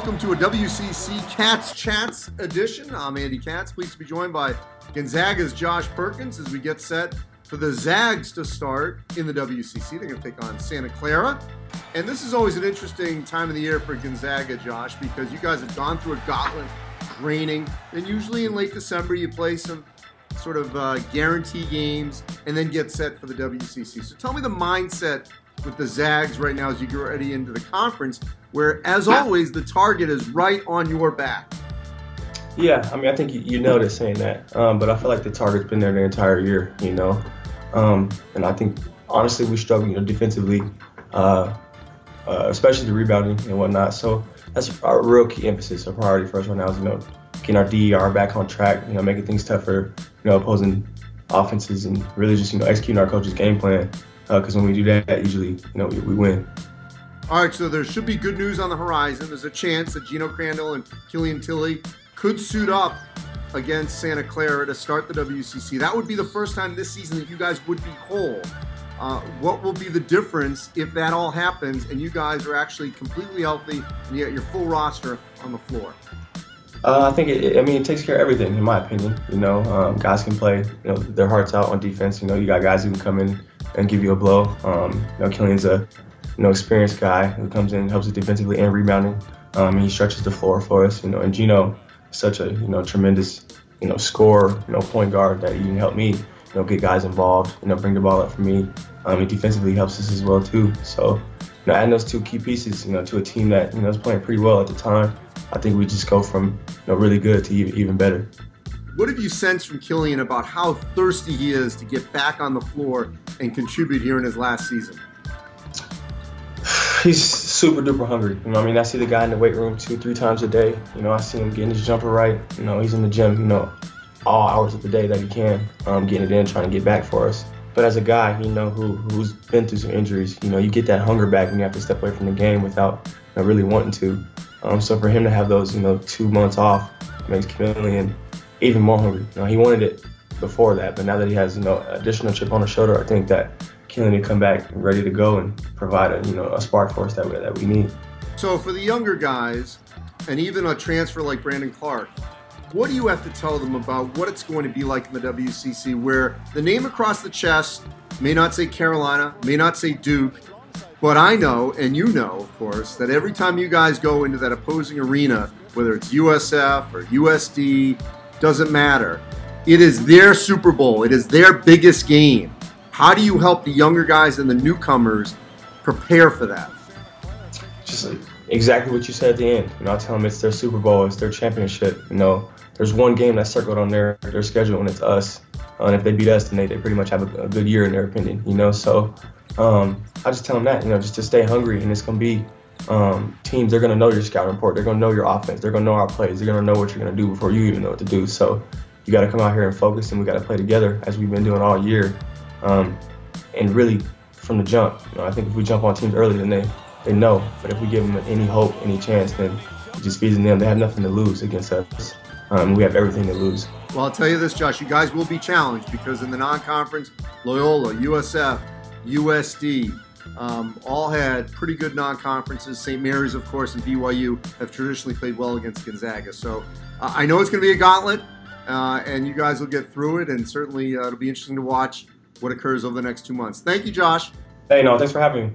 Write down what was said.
welcome to a WCC Katz Chats edition. I'm Andy Katz, pleased to be joined by Gonzaga's Josh Perkins as we get set for the Zags to start in the WCC. They're going to take on Santa Clara. And this is always an interesting time of the year for Gonzaga, Josh, because you guys have gone through a gauntlet training. And usually in late December, you play some sort of guarantee games and then get set for the WCC. So tell me the mindset with the Zags right now as you get ready into the conference, where, as always, the target is right on your back. Yeah, I mean, I think you nailed it saying that, but I feel like the target's been there the entire year, you know, and I think, honestly, we struggle, defensively, especially the rebounding and whatnot, so that's our real key emphasis, our priority for us right now is, getting our DER back on track, making things tougher, opposing offenses and really just, executing our coach's game plan. Because when we do that, usually, we win. All right, so there should be good news on the horizon. There's a chance that Geno, Crandall, and Killian, Tillie could suit up against Santa Clara to start the WCC. That would be the first time this season that you guys would be whole. What will be the difference if that all happens and you guys are actually completely healthy and you get your full roster on the floor? I think it takes care of everything, in my opinion. Guys can play, their hearts out on defense. You got guys who can come in and give you a blow. Killian's a experienced guy who comes in and helps us defensively and rebounding. And he stretches the floor for us. And Geno is such a tremendous scorer, point guard that he can help me get guys involved. Bring the ball up for me. He defensively helps us as well too. So adding those two key pieces to a team that was playing pretty well at the time, I think we just go from really good to even better. What have you sensed from Killian about how thirsty he is to get back on the floor and contribute here in his last season? He's super duper hungry. I see the guy in the weight room 2-3 times a day. I see him getting his jumper right. He's in the gym, all hours of the day that he can, getting it in, trying to get back for us. But as a guy, who's been through some injuries, you get that hunger back when you have to step away from the game without really wanting to. So for him to have those, 2 months off makes Killian even more hungry. He wanted it before that, but now that he has, additional chip on his shoulder, I think that Killian will come back ready to go and provide a spark for us that we need. So for the younger guys, and even a transfer like Brandon Clark, what do you have to tell them about what it's going to be like in the WCC, where the name across the chest may not say Carolina, may not say Duke, but I know, and you know, of course, that every time you guys go into that opposing arena, whether it's USF or USD, doesn't matter. It is their Super Bowl. It is their biggest game. How do you help the younger guys and the newcomers prepare for that? Just exactly what you said at the end. I tell them it's their Super Bowl, it's their championship. There's one game that's circled on their schedule, and it's us. And if they beat us, then they pretty much have a good year in their opinion. So I just tell them that, just to stay hungry, and it's going to be teams. They're going to know your scouting report. They're going to know your offense. They're going to know our plays. They're going to know what you're going to do before you even know what to do. So you got to come out here and focus, and we got to play together as we've been doing all year. And really, from the jump, I think if we jump on teams early, then they know. But if we give them any hope, any chance, then it just feeds in them. They have nothing to lose against us. We have everything to lose. Well, I'll tell you this, Josh. You guys will be challenged because in the non-conference, Loyola, USF, USD, all had pretty good non-conferences. St. Mary's, of course, and BYU have traditionally played well against Gonzaga. So I know it's going to be a gauntlet, and you guys will get through it, and certainly it'll be interesting to watch what occurs over the next 2 months. Thank you, Josh. Hey, no, thanks for having me.